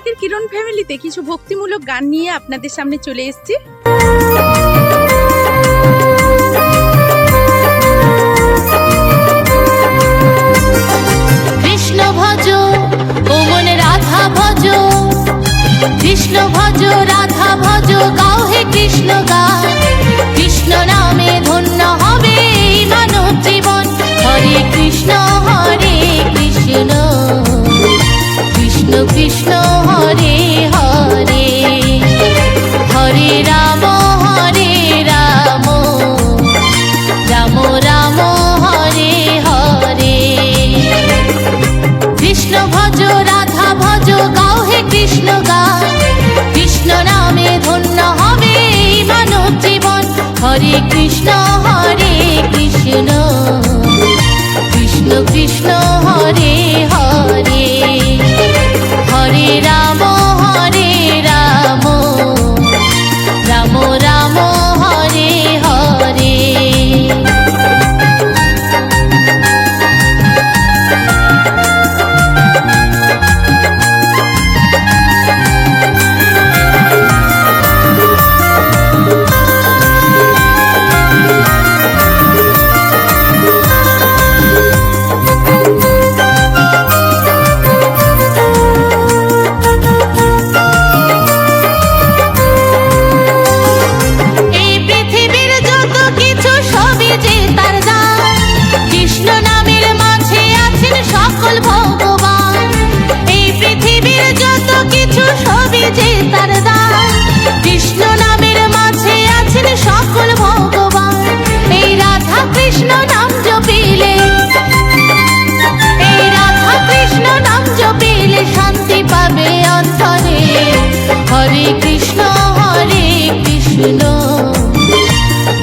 আজকের কিরণ ফ্যামিলিতে কিছু ভক্তিমূলক গান নিয়ে আপনাদের সামনে চলে এসেছি। কৃষ্ণ ভজ ও মনে রাধা ভজ, কৃষ্ণ ভজ রাধা ভজ, গাও হে কৃষ্ণ গান। কৃষ্ণ নামে ধন্য হবে এই মানব জীবন। হরে কৃষ্ণ কৃষ্ণ, কৃষ্ণ কৃষ্ণ হরে হরে, হরে রাম রাম, রাম রাম হরে হরে। কৃষ্ণ ভজ রাধা ভজ, গাও হে কৃষ্ণ গান। কৃষ্ণ নামে ধন্য হবে এই মানব জীবন। হরে কৃষ্ণ কৃষ্ণ, কৃষ্ণ কৃষ্ণ হরে হরে, হরে রাম রাম, রাম রাম হরে হরে। কৃষ্ণ নামের মাঝে আছেন সকল ভগবান। এই রাধা কৃষ্ণ নাম জপিলে, এই রাধা কৃষ্ণ নাম জপিলে শান্তি পাবে অন্তরে। হরে কৃষ্ণ কৃষ্ণ,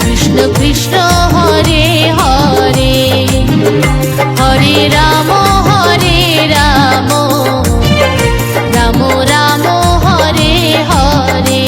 কৃষ্ণ কৃষ্ণ হরে হরে, হরে রাম রাম, রাম রাম হরে হরে।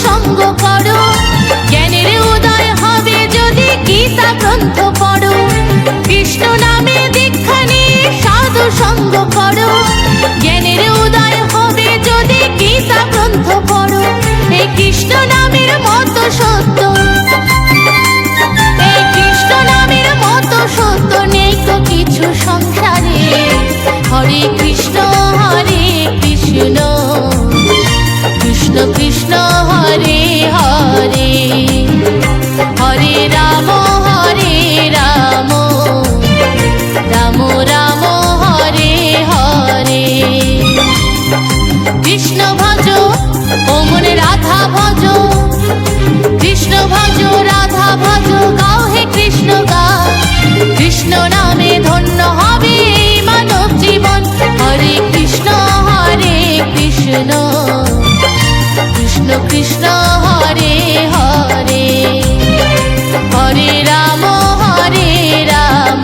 সঙ্গ করো, জ্ঞানের উদয় হবে যদি গীতা গ্রন্থ পড়ো। কৃষ্ণ নামে দীক্ষা নিয়ে সাধু সঙ্গ করো, জ্ঞানের উদয় হবে যদি গীতা গ্রন্থ পড়ো। এই কৃষ্ণ নামের মতো সত্য, এই কৃষ্ণ নামের মতো সত্য নেই তো কিছু সংসারে। হরে কৃষ্ণ কৃষ্ণ, কৃষ্ণ কৃষ্ণ হরে হরে, হরে রাম রাম, রাম রাম হরে হরে। কৃষ্ণ ভজ ও মনে রাধা ভজ, কৃষ্ণ ভজ রাধা ভজ, গাও হে কৃষ্ণ গান। কৃষ্ণ নামে ধন্য হবে এই মানব জীবন। হরে কৃষ্ণ কৃষ্ণ, কৃষ্ণ কৃষ্ণ হরে হরে, হরে রাম রাম,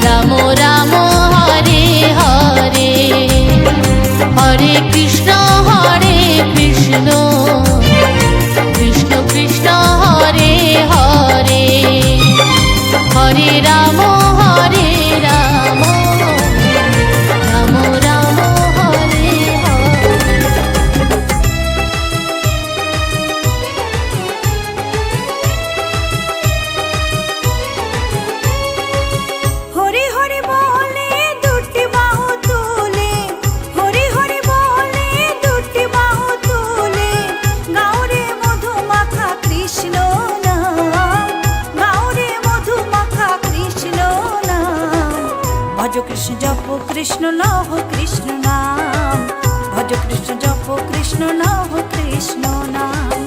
রাম রাম হরে হরে। হরে কৃষ্ণ কৃষ্ণ, কৃষ্ণ কৃষ্ণ হরে হরে, হরে রাম রাম, রাম রাম হরে হরে হরে বলে দুটি বাহু তুলে, হরে হরে বলে দুটি বাহু তুলে, গাওরে মধুমাখা কৃষ্ণ নাম, গাওরে মধুমাখা কৃষ্ণ নাম। ভজ কৃষ্ণ জপ কৃষ্ণ লহ কৃষ্ণ নাম, ভজ কৃষ্ণ জপ কৃষ্ণ লহ কৃষ্ণ নাম।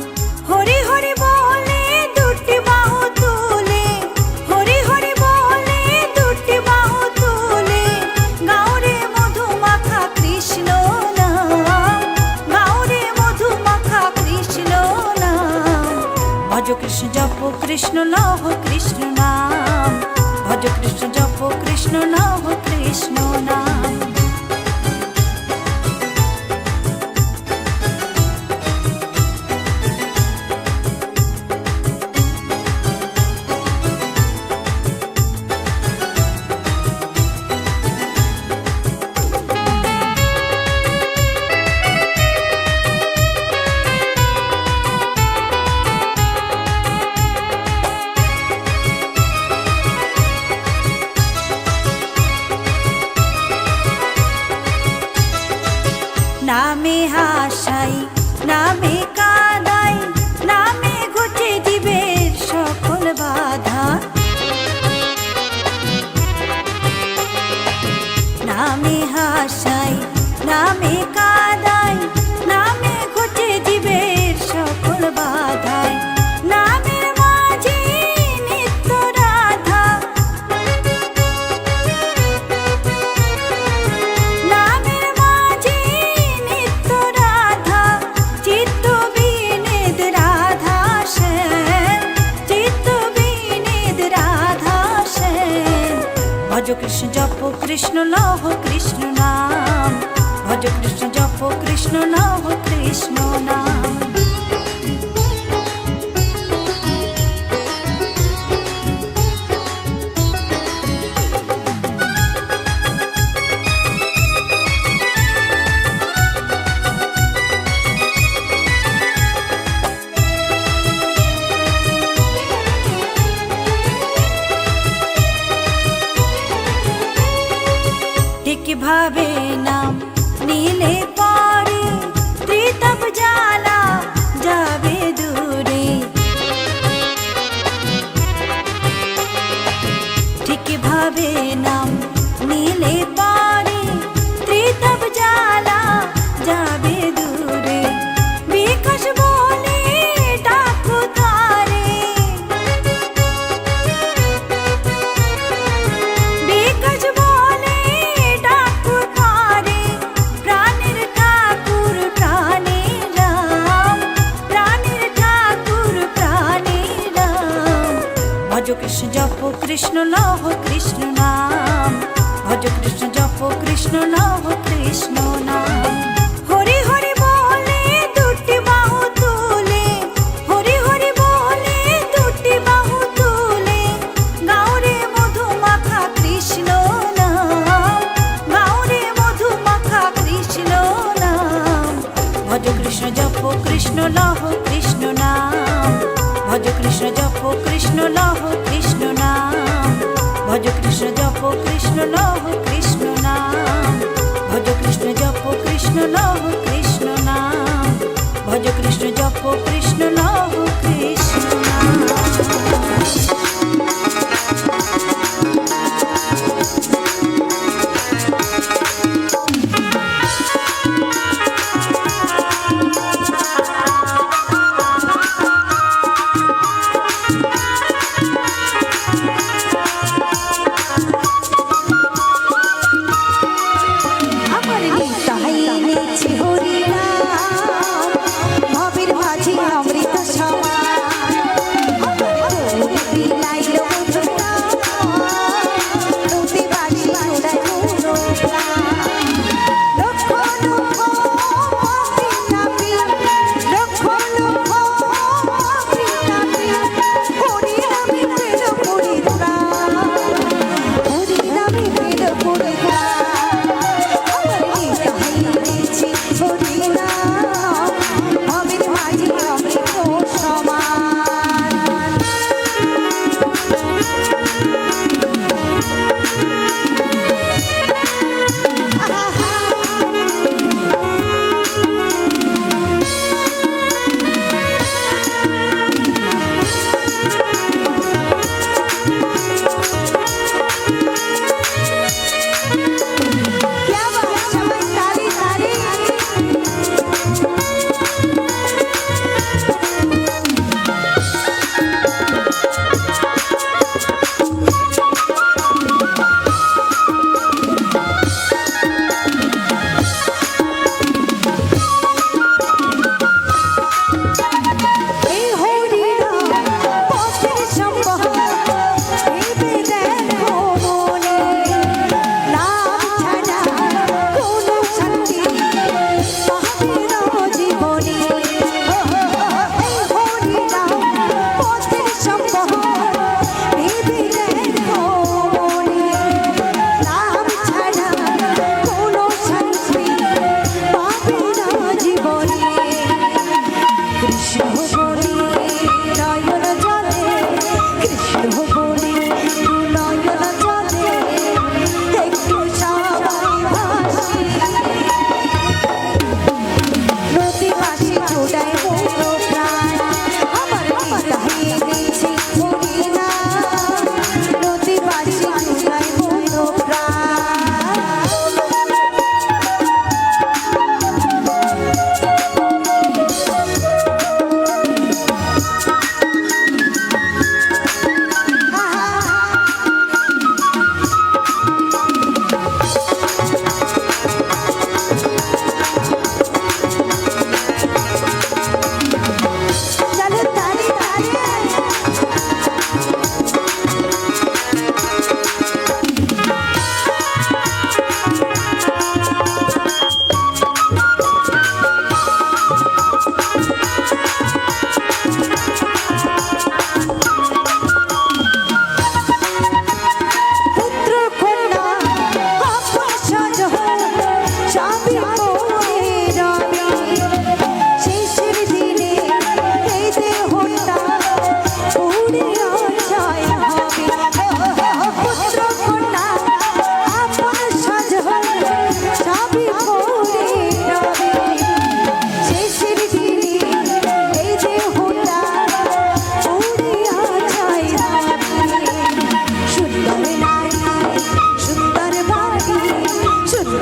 হরে হরে বলে দুটি বাহু তুলে, হরে হরে বলে দুটি বাহু তুলে, গাওরে মধুমাখা কৃষ্ণ লহ কৃষ্ণ নাম। নামে হাসাই নামে কাদাই নামে ঘুচে দিবে সকল বাধা। নামে হাসাই নামে কাদাই নামে ঘুচে দিবে সকল বাধায়। নামের মাঝে নিত্য রাধা, নামের মাঝে নিত্য রাধা, চিত্ত বিনীত রাধা শ্যাম, চিত্ত বিনীত রাধা শ্যাম। ভজ কৃষ্ণ জপ কৃষ্ণ লহ কৃষ্ণ নাম, ভজ কৃষ্ণ জপ কৃষ্ণ লহ কৃষ্ণ নাম। ঠিক ভাবে নাম নিলে পরে ত্রিতপ জ্বালা যাবে দূরে। ঠিক ভাবে নাম নিলে পরে ত্রিতপ জ্বালা যাবে দূরে। বিকাশ বলে ডাকো তারে, বিকাশ বলে ডাকো তারে, প্রাণের ঠাকুর প্রাণে রাম, প্রাণের ঠাকুর প্রাণে রাম। ভজ কৃষ্ণ জপ কৃষ্ণ লহ কৃষ্ণ নাম, ভজ কৃষ্ণ জপ কৃষ্ণ লহ কৃষ্ণ নাম। হরি হরি বলে দুটি বাহু তুলে, হরি হরি বলে দুটি বাহু তুলে, গাওরে মধু মাখা কৃষ্ণ নাম, গাওরে মধু মাখা কৃষ্ণ নাম। ভজ কৃষ্ণ জপ কৃষ্ণ লহ কৃষ্ণ নাম, ভজ কৃষ্ণ জপ কৃষ্ণ লহ কৃষ্ণ নাম, ভজ কৃষ্ণ জপ কৃষ্ণ লহ কৃষ্ণ নাম, ভজ কৃষ্ণ জপ কৃষ্ণ লহ কৃষ্ণ নাম, ভজ কৃষ্ণ জপ কৃষ্ণ লহ কৃষ্ণ নাম।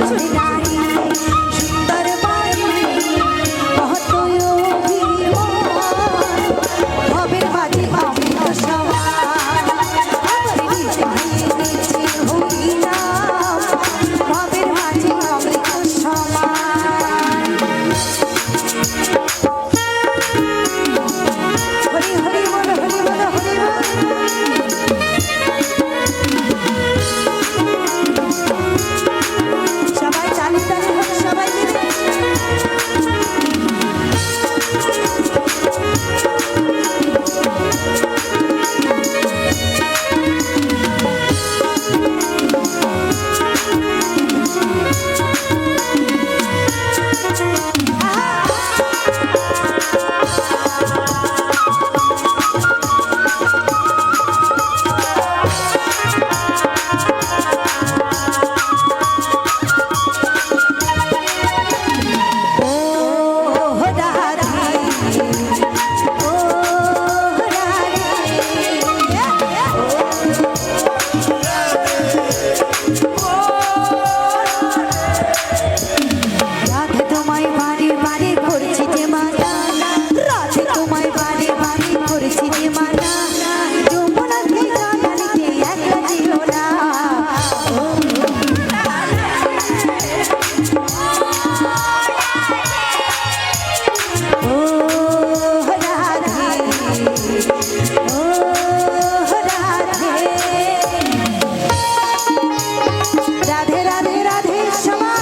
ছুড়ে নারী সুন্দর বাড়ি কত অভিমান ভবের মাঝে অমৃত সমান আমার হৃদয়ে নিচে হইলাম ভবের মাঝে অমৃত সমান হরি হরি বল হরি বল হরি বল সবাই তালি তালি হোক সবাই মিলে ও রাধে ও রাধে তোমায় বারে বারে করছি যে মানা রাধে তোমায় বারে বারে করছি যে মানা যমুনাকে জানালিতে একলা যেও না ও রাধে ও রাধে রাধে রাধে রাধে শ্যামা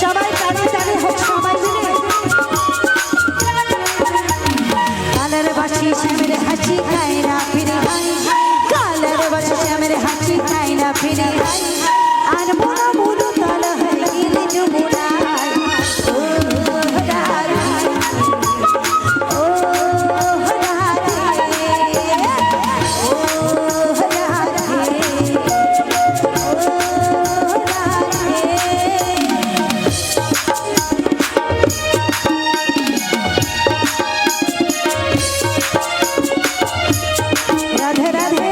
সবাই তালে তালে হোক সবাই মিলে কালের বাসি শ্যামের হাসি খায় না ফিরে কালের বাসি শ্যামের হাসি খায় না ফিরে আর মন মুলু তল হয়ে গেলে যমুনায় ও রাধে ও রাধে ও রাধে রাধে রাধে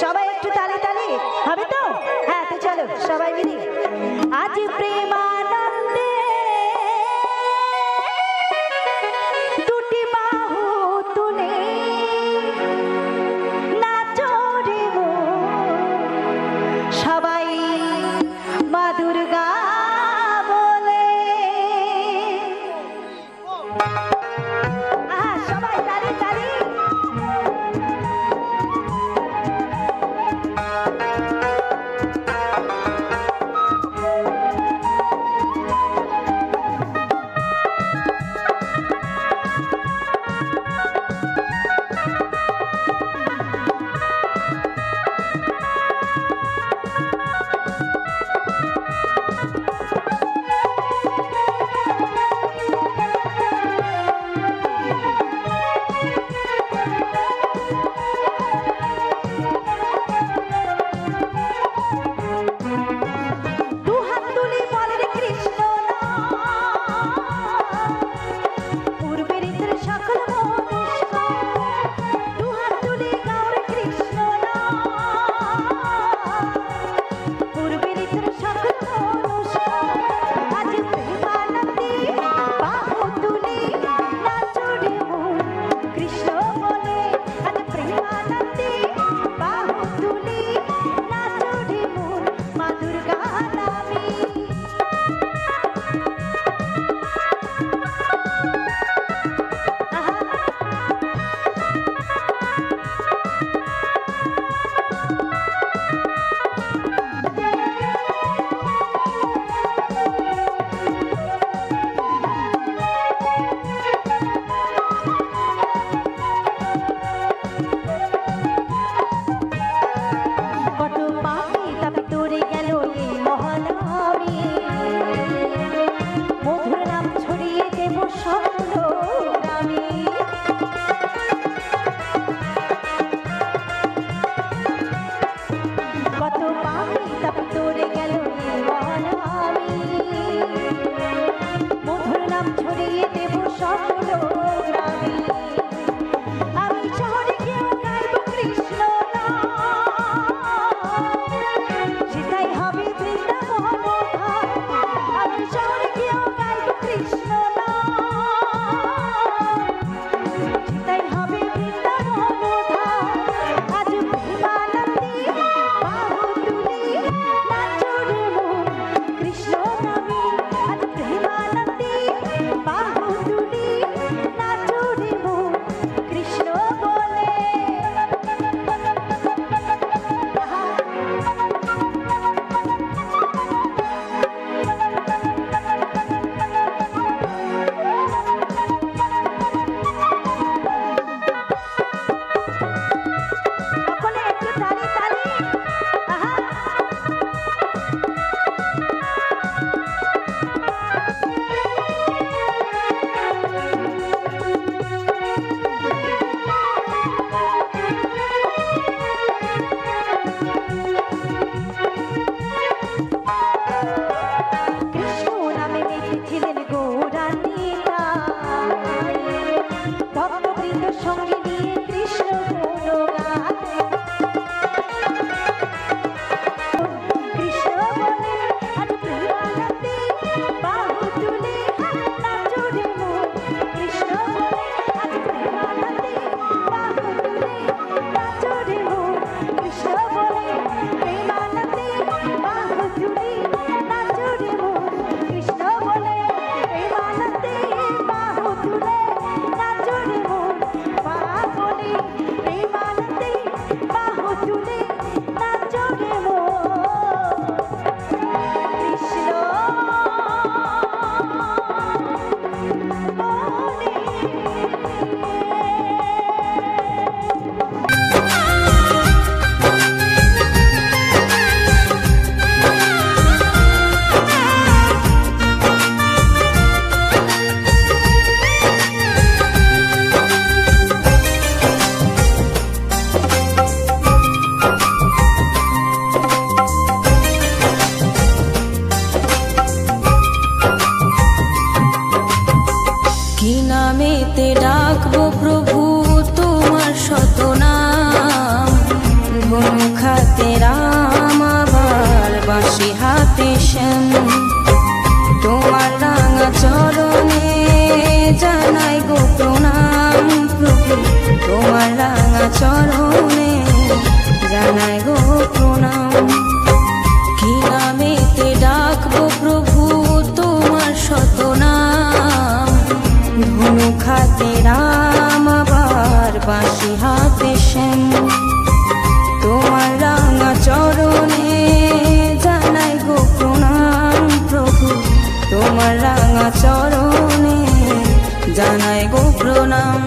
সবাই একটু তালে তালে হবে তো? হ্যাঁ, তো চলো সবাই মিলে আজ প্রেমানন্দে দুটি বাহু তুলে নাচো রে মন, সবাই মা দুর্গা বলে। সবাই তালি তালি। নামেতে ডাকবো প্রভু তোমার শত নাম, হাতে রাম আবার বাঁশি হাতে শ্যাম তোমার রাঙা চরণে জানাই গো প্রণাম প্রভু তোমার রাঙা চরণে জানাই গো প্রণাম কি নামেতে ডাকবো প্রভু তোমার শত নাম ধনুক হাতে রাম আবার বাঁশি হাতে শ্যাম তোমার রাঙা চরণে জানাই গো প্রণাম প্রভু তোমার রাঙা চরণে জানাই গো প্রণাম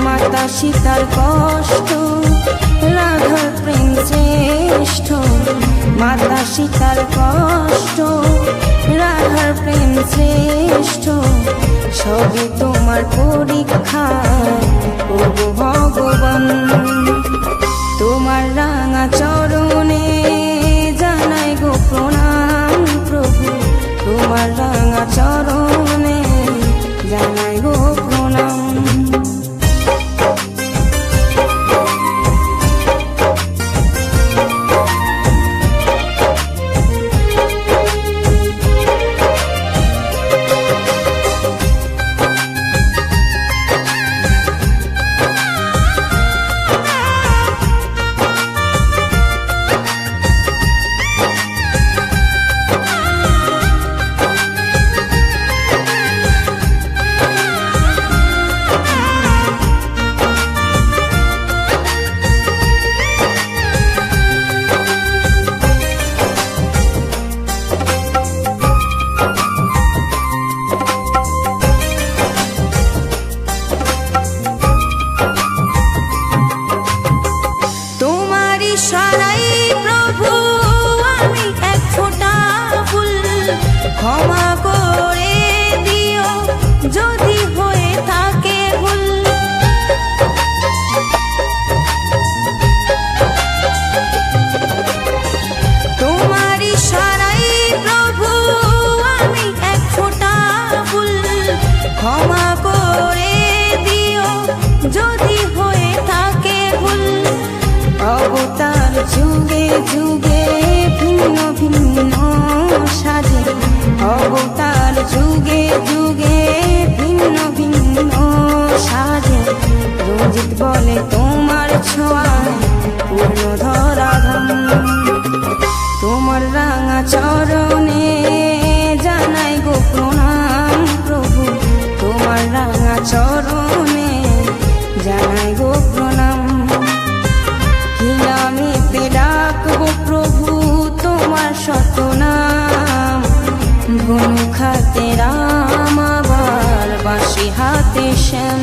মাতা সীতার কষ্ট রাধার প্রেম শ্রেষ্ঠ মাতা সীতার কষ্ট রাধার প্রেম শ্রেষ্ঠ সবই তোমার পরীক্ষা প্রভু ভগবান তোমার রাঙা চরণে জানাই গো প্রণাম প্রভু তোমার রাঙা চরণে জানাই গো প্রণাম ক্ষমা করে দিও যদি হয়ে থাকে ভুল তোমার ইশারায় প্রভু আমি এক ফোঁটা ভুল ক্ষমা করে দিও যদি হয়ে থাকে ভুল অবতার যুগে যুগে ভিন্ন ভিন্ন সাজে অবতার যুগে যুগে ভিন্ন ভিন্ন সাজে রঞ্জিত বলে তোমার ছোঁয়ায় পূর্ণ ধরাধাম তোমার রাঙা চরণে জানাই গো প্রণাম প্রভু তোমার রাঙা চরণে জানাই গো প্রণাম কি নামেতে ডাকবো প্রভু তোমার শত নাম ধনুক হাতে রাম আবার বাঁশি হাতে শ্যাম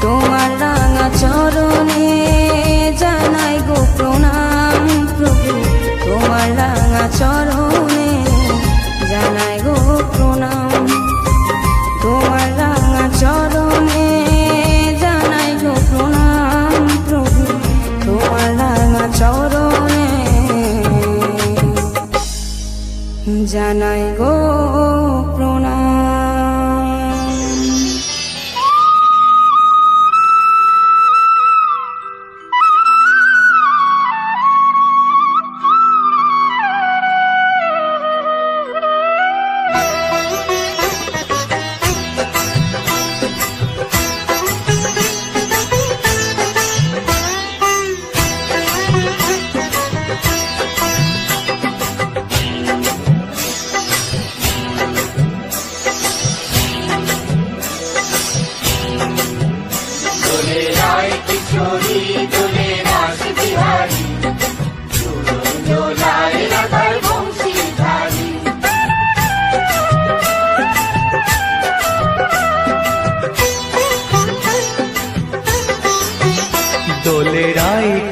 তোমার রাঙা চরণে জানাই গো প্রণাম প্রভু তোমার রাঙা চরণে জানাই গো প্রণাম তোমার রাঙা চরণে জানাই গো প্রণাম প্রভু তোমার রাঙা চরণে জানাই গো প্রণাম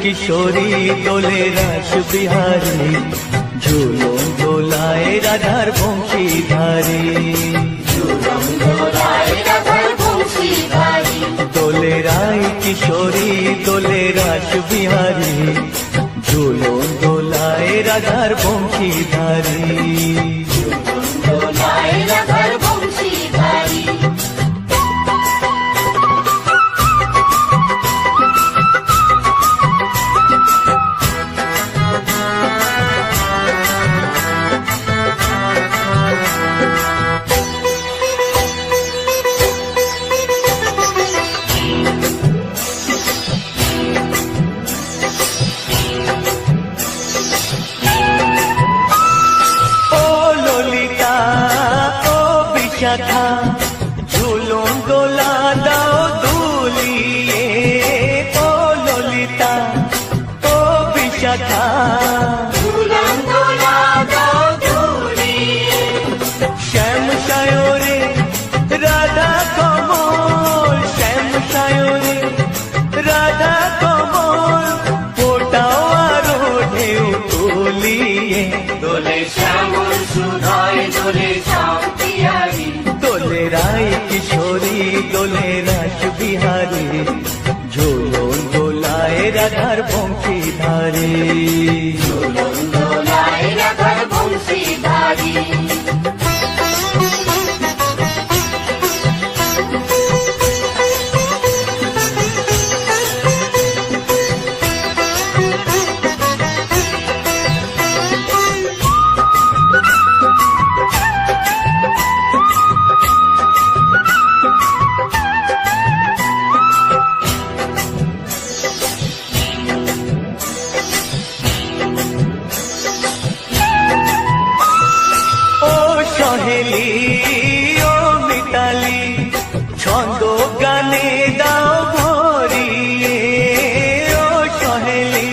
কিশোরী দোলে রাস বিহারী ঝুলন দোলায় রাধার বংশীধারী দোলে রায় কিশোরী দোলে রাস বিহারী ঝুলন দোলায় রাধার বংশীধারী বিশাখা ঝুলন দোলা দাও দুলিয়ে ও ললিতা ও বিশাখা শ্যাম সায়রে রাধা কমল শ্যাম সায়রে রাধা কমল ফোটাও আরো ঢেউ তুলিয়ে দোলে শ্যামল সুধায় দোলে দোলে রায় কিশোরী দোলে রাস বিহারী ঝোলন দোলায় রাধার বংশীধারী সহেলি ও মিতালি ছন্দ গানে দাও ভরিয়ে ও সহেলি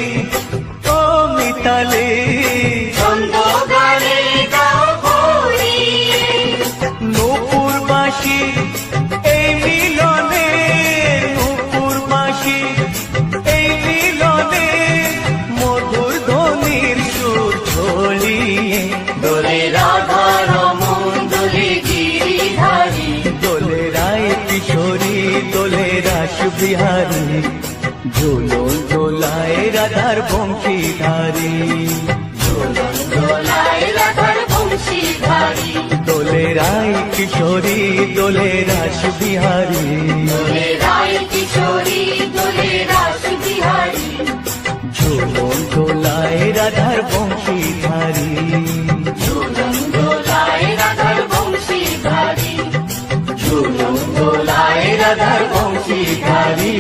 ও মিতালি ছন্দ গানে দাও ভরিয়ে নূপুর বাঁশি এই মিলনে নূপুর বাঁশি এই মিলনে মধুর ধ্বনির সুর ঝলিয়ে দোলে রাধা কিশোরী দোলে রাস বিহারী ঝুলন দোলায় রাধার বংশীধারী দোলে রায় কিশোরী দোলে রাস বিহারী ঝুলন দোলায় রাধার বংশীধারী ঝুলন দোলায় রাধার বংশীধারী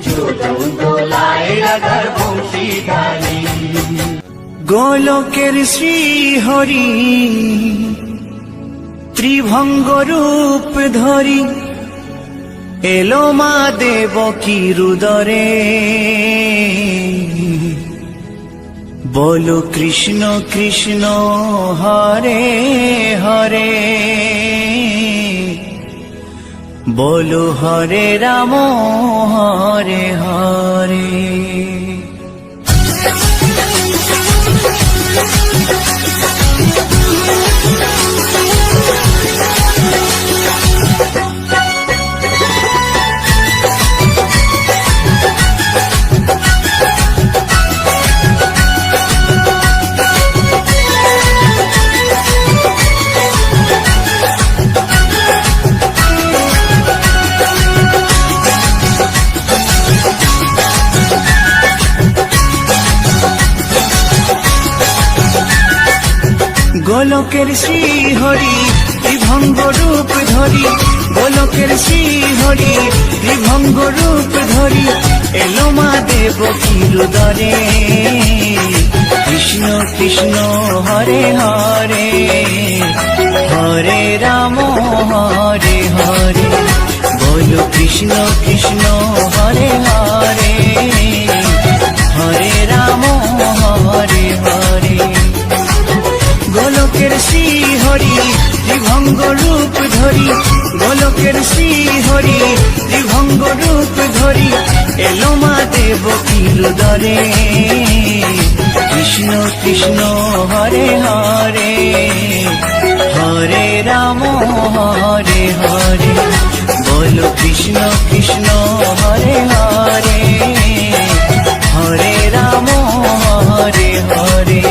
ঝুলন দোলায় রাধার বংশীধারী গোলকের শ্রীহরি ত্রিভঙ্গ রূপ ধরি এলো মা দেবকী রুদরে বলো কৃষ্ণ কৃষ্ণ হরে হরে বলো হরে রাম হরে হরে গোলকের শ্রীহরি ত্রিভঙ্গ রূপ ধরি গোলকের শ্রীহরি ত্রিভঙ্গ রূপ ধরি এলো মা দেবকী রুদরে কৃষ্ণ কৃষ্ণ হরে হরে হরে রাম হরে হরে বলো কৃষ্ণ কৃষ্ণ হরে হরে হরে রাম হরে হরে গোলকের শ্রীহরি ত্রিভঙ্গ রূপ ধরি গোলক গোলকের শ্রীহরি ত্রিভঙ্গ রূপ ধরি এলো মা দেবকীর দরে কৃষ্ণ কৃষ্ণ হরে হরে হরে রাম হরে হরে বলো কৃষ্ণ কৃষ্ণ হরে হরে হরে রাম হরে হরে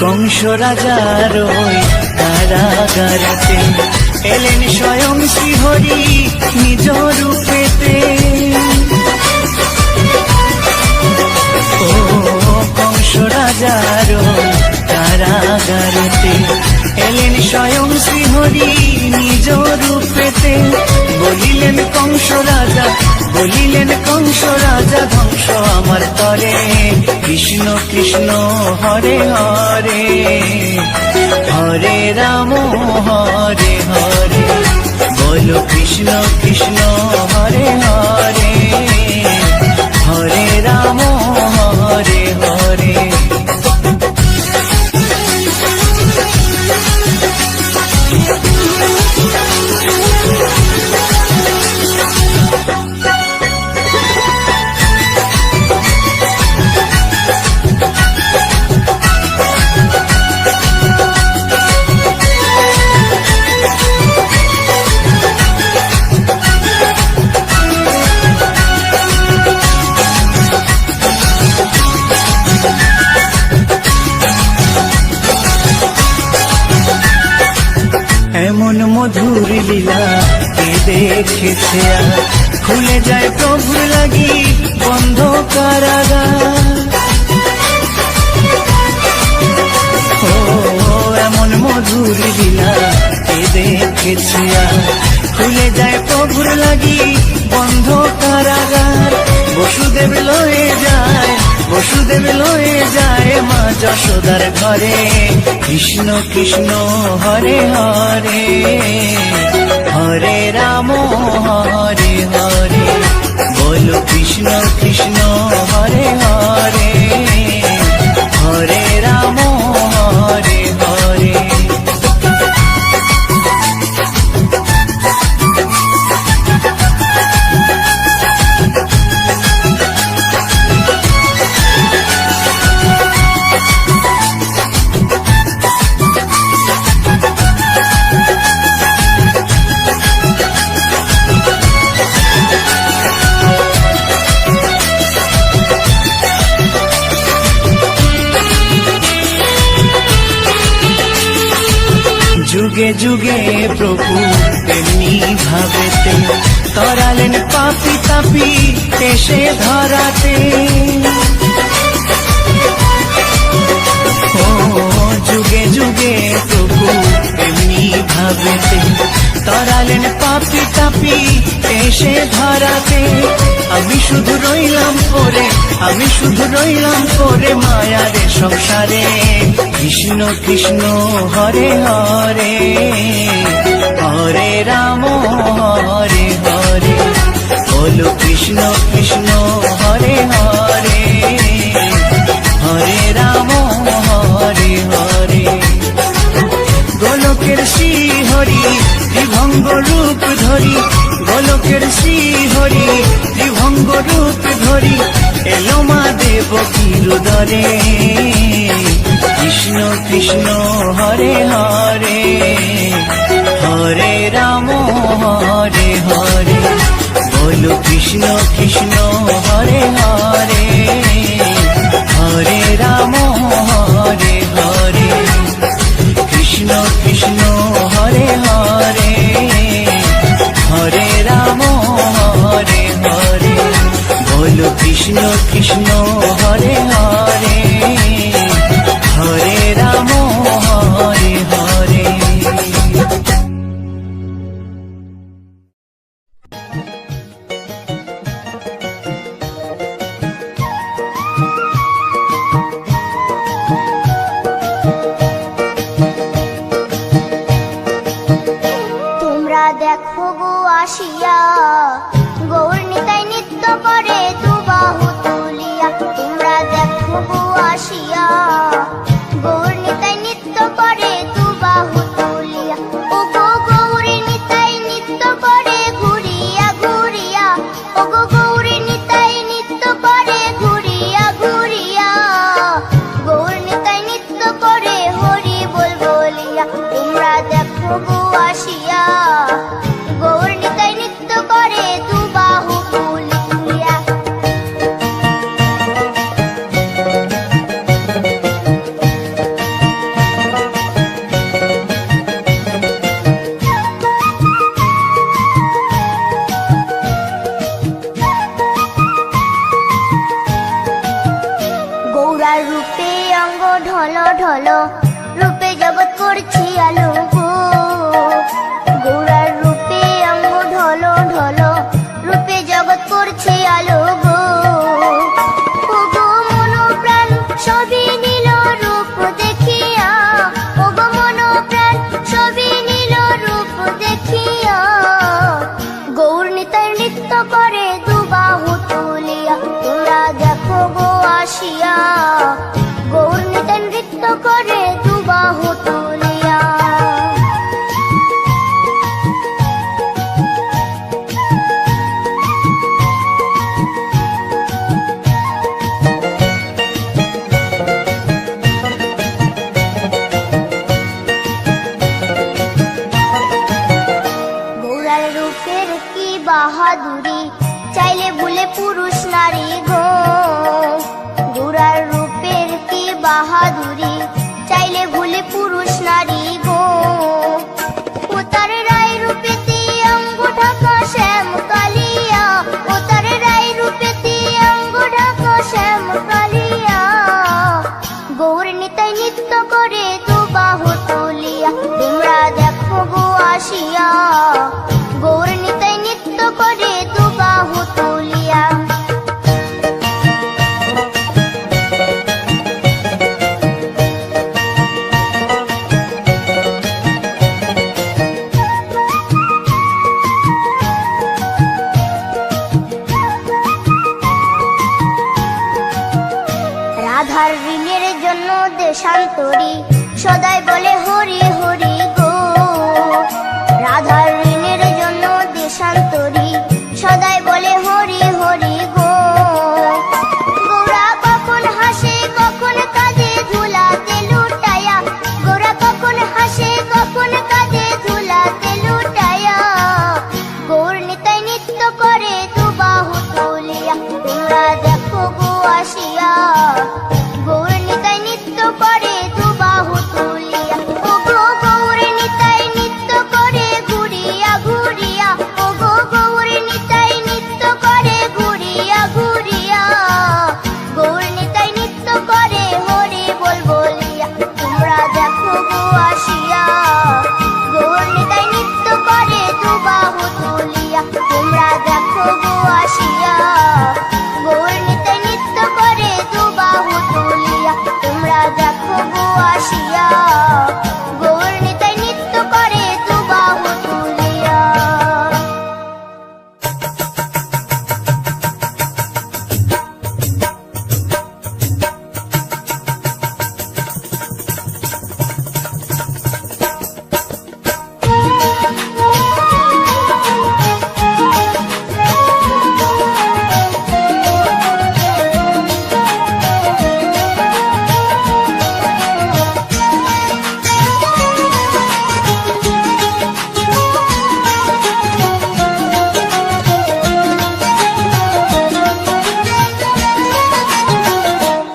কংস রাজার ওই কারাগারেতে এলেন স্বয়ং শ্রীহরি নিজ রূপেতে ও কংস রাজার ওই কারাগারেতে এলেন স্বয়ং শ্রীহরি নিজ রূপেতে বলিলেন কংস রাজা ধ্বংস আমার তরে কৃষ্ণ কৃষ্ণ হরে হরে হরে রাম হরে হরে বলো কৃষ্ণ কৃষ্ণ হরে হরে হরে রাম হরে হরে এমন মধুর লীলা কে দেখেছে আর খুলে যায় প্রভুর লাগি বন্ধ কারাগার ও এমন মধুর লীলা কে দেখেছে আর খুলে যায় প্রভুর লাগি বন্ধ কারাগার বসুদেব লয়ে যায় মা যশোদার ঘরে কৃষ্ণ কৃষ্ণ হরে হরে হরে রাম হরে হরে বলো কৃষ্ণ কৃষ্ণ হরে হরে হরে রাম হরে হরে যুগে যুগে প্রভু তেমনি ভাবেতে তরালেন পাপি তাপি এসে ধরাতে ও যুগে যুগে প্রভু তেমনি ভাবেতে তরালেন পাপি তাপি এসে ধরাতে আমি শুধু রইলাম পরে মায়ারে সংসারে কৃষ্ণ কৃষ্ণ হরে হরে হরে রাম হরে হরে বলো কৃষ্ণ কৃষ্ণ হরে হরে হরে রাম হরে হরে গোলকের শ্রীহরি ত্রিভঙ্গ রূপ ধরি গোলকের শ্রীহরি ত্রিভঙ্গ রূপ ধরি এলো মা দেবকীর দরে কৃষ্ণ কৃষ্ণ হরে হরে হরে রাম হরে হরে বলো কৃষ্ণ কৃষ্ণ হরে হরে হরে রাম হরে হরে কৃষ্ণ কৃষ্ণ হরে হরে হরে রাম হরে হরে বলো কৃষ্ণ কৃষ্ণ হরে হরে হরে রাম হরে হরে দেখো গো আসিয়া, গৌর নিতাই নৃত্য করে দুবাহু তুলিয়া। তোমরা দেখো গো আসিয়া, গৌর নিতাই নৃত্য করে দুবাহু তুলিয়া। ও গো গৌরী নিতাই নৃত্য করে ঘুরিয়া ঘুরিয়া, ও গো গৌরী নিতাই নৃত্য করে ঘুরিয়া ঘুরিয়া। গৌর নিতাই নৃত্য করে হরি বল বলিয়া। তোমরা দেখো গো আসিয়া, গৌর নিতাই নৃত্য করে দুবাহু তুলিয়া। গৌরার রূপে অঙ্গ ঢল ঢল, রূপে জগৎ করছি আলো গো। গৌরার রূপে অঙ্গ ঢল ঢল, রূপে জগৎ করছি আলো গো। ও গো মন প্রাণ সবই নীল রূপ দেখিয়া, ও গো মন প্রাণ সবই নীল রূপ দেখিয়া। গৌর নিতাই নৃত্য করে দুবাহু তুলিয়া। তোমরা দেখো গো আসিয়া, গৌর নিতাই নৃত্য করে দুবাহু তুলিয়া। গৌরার রূপের কি বাহাদুরি, চাইলে ভুলে পুরুষ নারী গো। গৌরার রূপের কি বাহাদুরি, চাইলে ভুলে পুরুষ নারী গো। ও তার রায় রূপেতে অঙ্গ ঢাকা শ্যাম কালিয়া, ও তার রায় রূপেতে অঙ্গ ঢাকা শ্যাম কালিয়া। গৌর নিতাই নৃত্য করে দুবাহু তুলিয়া। তোমরা দেখো গো আসিয়া, গৌর নিতাই নৃত্য করে দুবাহু তুলিয়া। রাধার ঋণের জন্য দেশান্তরী, সদাই বলে হরি হরি গো। রাধার ঋণের জন্য দেশান্তরী, সদাই বলে হরি হরি গো। গৌরা কখন হাসে কখন কাঁদে ধুলাতে লুটায়া, গৌরা কখন হাসে কখন কাঁদে ধুলাতে লুটায়া। গৌর নিতাই নৃত্য করে দুবাহু তুলিয়া। তোমরা দেখো গো আসিয়া, গৌর নিতাই নৃত্য করে দুবাহু তুলিয়া। ও গো গৌর নিতাই নৃত্য করে ঘুরিয়া ঘুরিয়া, ও গো গৌর নিতাই নৃত্য করে ঘুরিয়া ঘুরিয়া। গৌর নিতাই নৃত্য করে হরি বল বলিয়া। তোমরা দেখো গো আসিয়া, গৌর নিতাই নৃত্য করে দুবাহু তুলিয়া। তোমরা দেখো গো আসিয়া, গৌর নিতাই নৃত্য করে দুবাহু তুলিয়া। তোমরা দেখো গো আসিয়া, গৌর নিতাই নৃত্য করে দুবাহু তুলিয়া।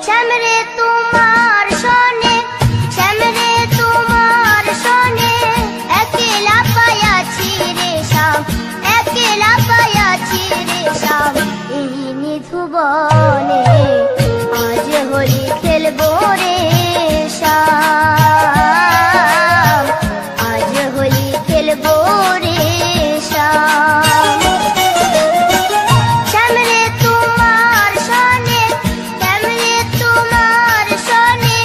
শ্যামরে তোমার সনে, শ্যামরে তোমার সনে, একলা পায়াছি রে শ্যাম, একলা পায়াছি রে শ্যাম। এই নিধুবনে আজ হোলি খেলবো রে শ্যাম, আজ হোলি খেলবো রে শ্যাম। শ্যামরে তোমার সনে, শ্যামরে তোমার সনে,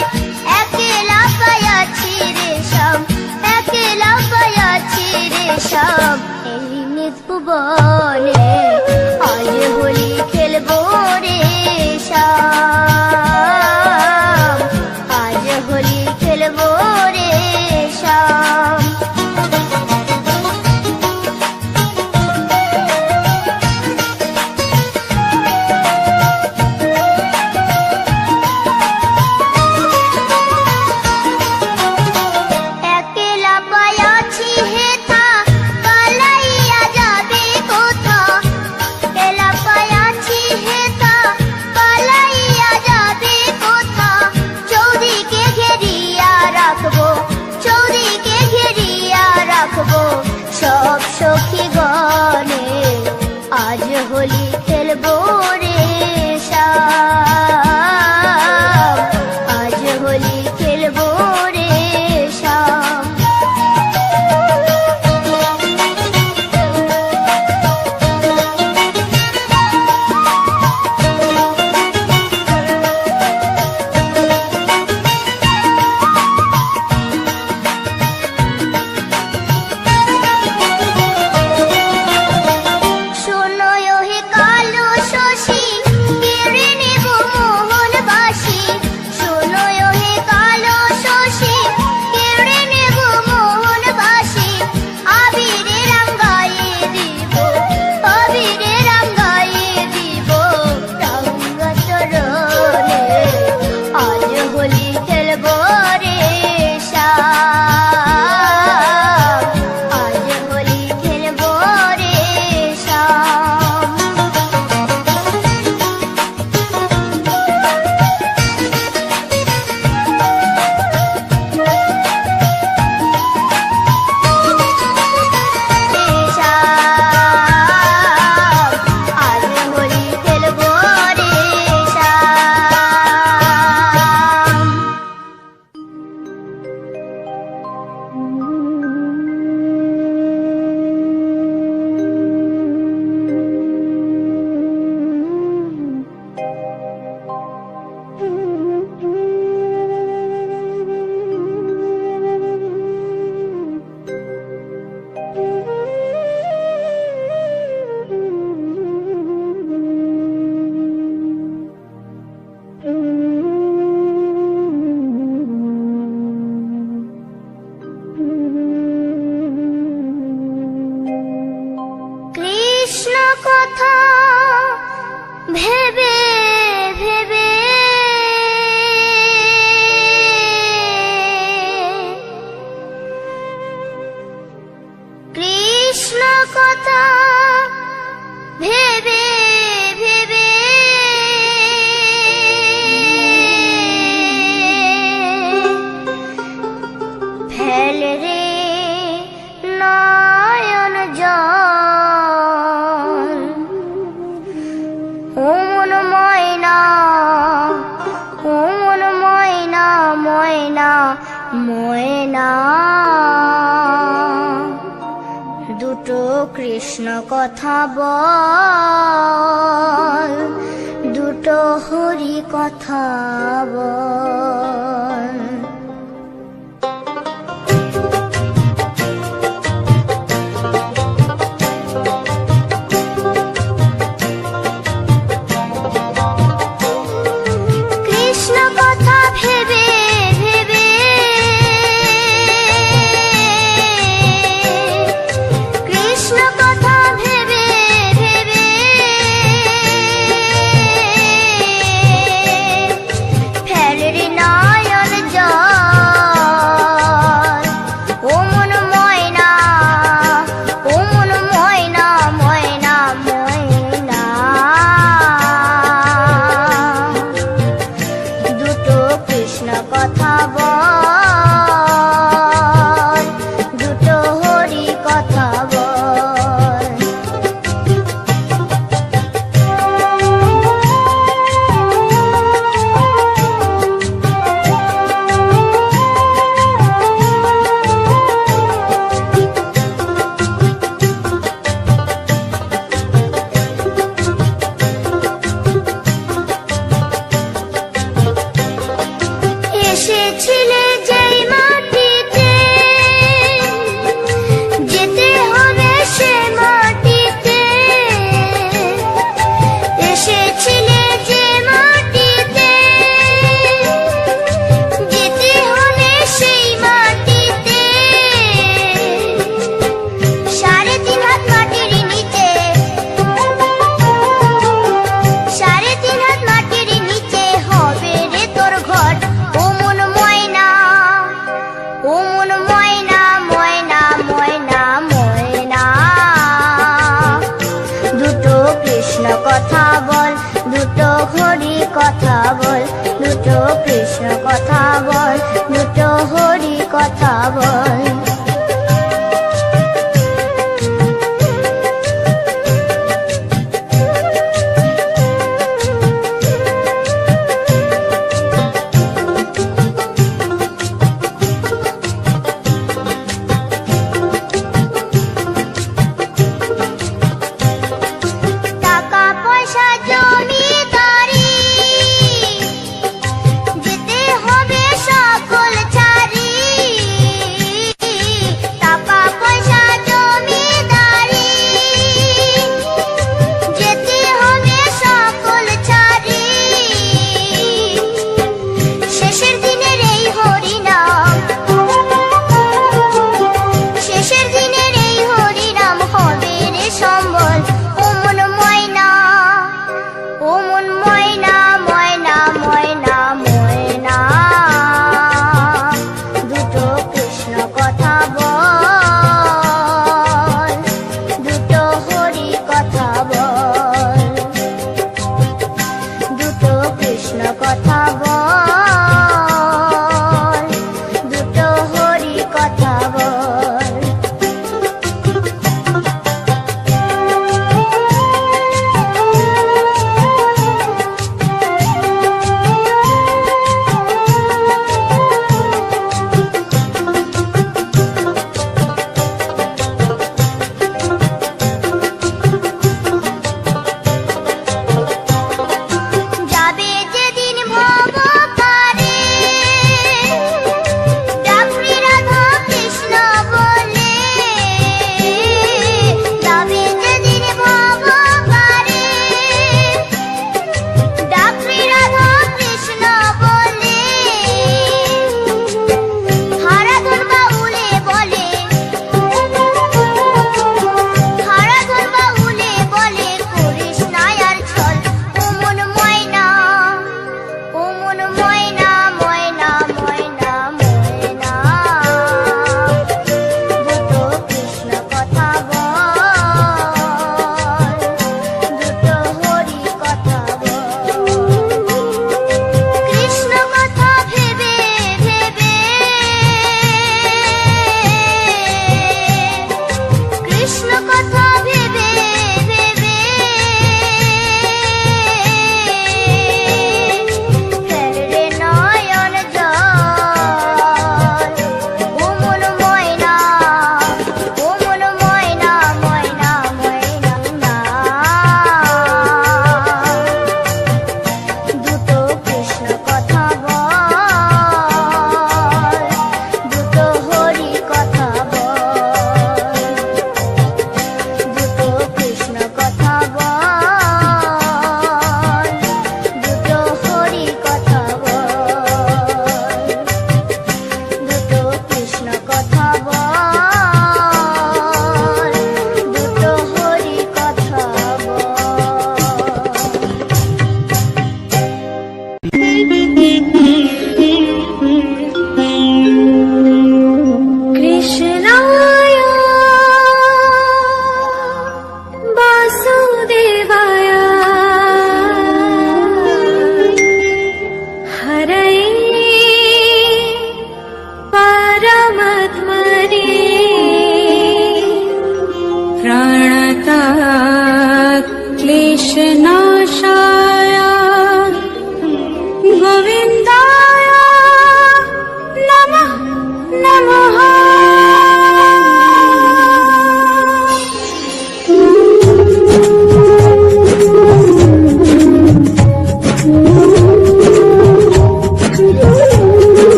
একলা পায়াছি রে শ্যাম, একলা পায়াছি রে শ্যাম। বনে আজ হোলি খেলবো রে শ্যাম, আজ হোলি খেলবো রে শ্যাম। একলা পায়াছি হেথা পালাইয়া যাবে কোথা, একলা পায়াছি হেথা পালাইয়া যাবে কোথা। চৌদিকে ঘেরিয়া রাখবো, চৌদিকে ঘেরিয়া রাখবো সব সখী গণে আজ হোলি খেলবো রে শ্যাম, আজ হোলি খেলবো রে শ্যাম। শোনো হে কালো শশী কেড়ে নেব মোহনবাসী, শোনো হে কালো শশী কেড়ে নেব মোহনবাসী। আবিরে রাঙ্গায়ে দিব, আবিরে রাঙ্গায়ে দিব রাঙ্গা চরণে আজ হোলি খেলবো রে শ্যাম, আজ হোলি খেলবো রে শ্যাম। আজ হোলি খেলবো রে শ্যাম। কৃষ্ণ কথা ভেবে ভেবে কৃষ্ণ কথা ভেবে ভেবে ফেল রে নয়ন জল। ও মন ময়না, ও মন ময়না, ময়না ময়না। দুটো কৃষ্ণ কথা বল, দুটো হরি কথা বল। কৃষ্ণ কথা ভেবে ভেবে কৃষ্ণ কথা ভেবে ভেবে ফেল রে নয়ন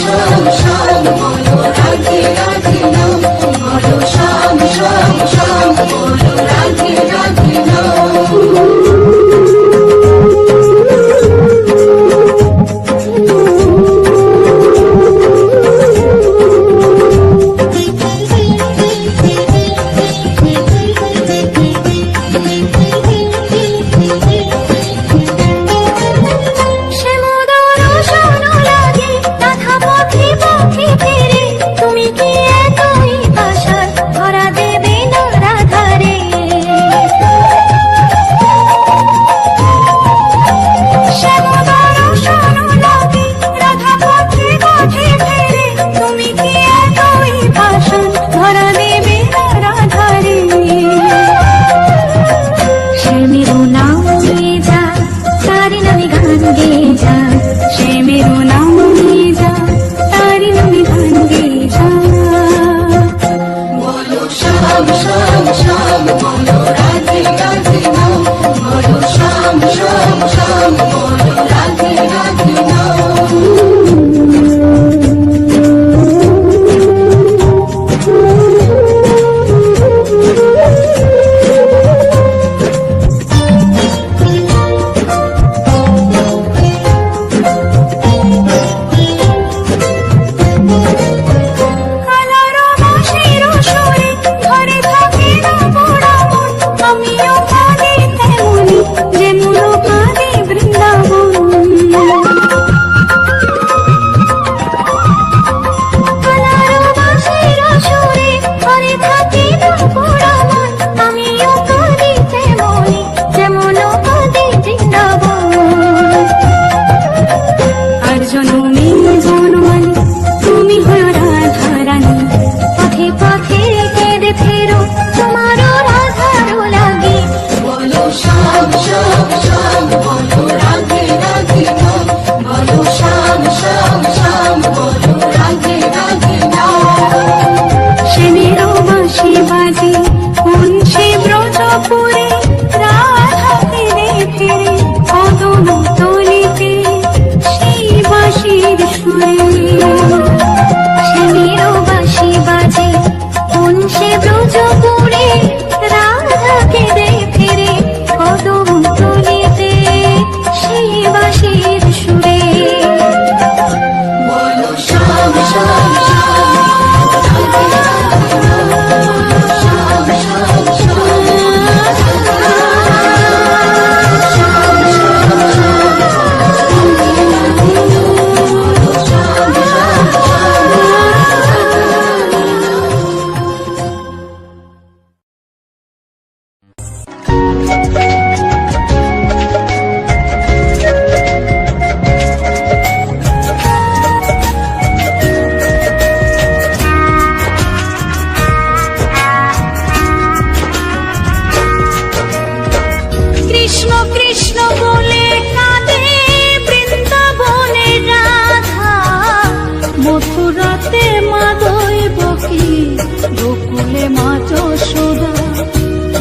শ্যাম শ্যাম বলো রাধে রাধে নাম, বলো শ্যাম শ্যাম শ্যাম বলো রাধে রাধে নাম।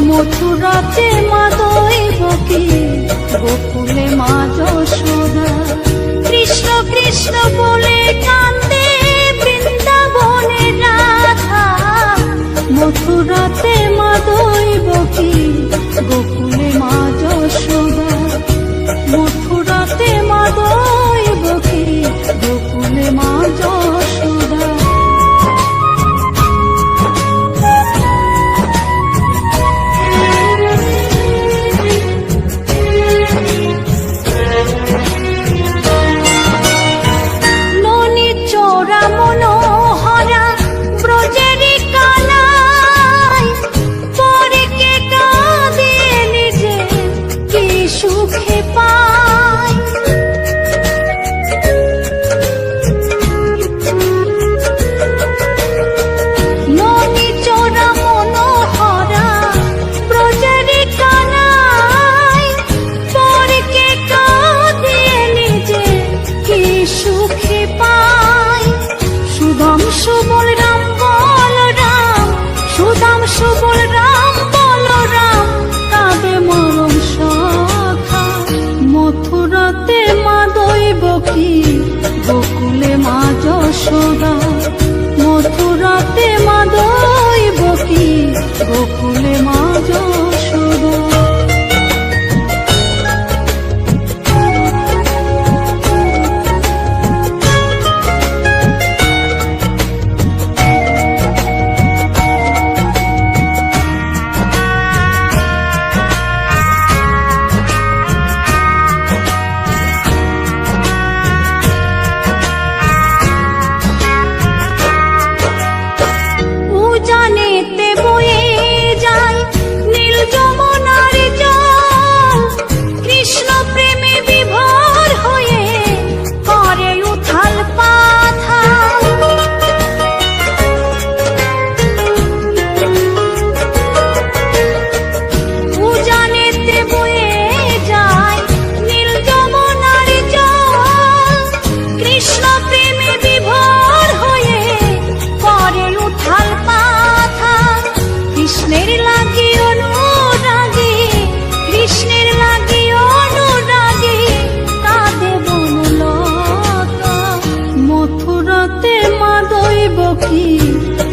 মথুরাতে মা দৈবকী, গোকুলে মা যশোদা। কৃষ্ণ কৃষ্ণ বলে কান্দে বৃন্দাবনে রাধা, মথুরাতে মা দৈবকী, গোকুলে মা যশোদা। মথুরাতে মা দৈবকী, গোকুলে মা যশোদা। যশোদা মথুরাতে মা দৈবকী গোকুলে মা যশোদা উজানেতে বয়ে যায় নীল যমুনার জল কৃষ্ণ প্রেমে বিভোর হয়ে করে উথাল পাথাল উজানেতে বয়ে যায় নীল যমুনার জল কৃষ্ণ প্রেমে বিভোর হয়ে করে উথাল পাথাল কৃষ্ণের লাগি অনুরাগী কৃষ্ণের লাগি অনুরাগী কাঁদে বনলতা মথুরাতে মা দৈবকী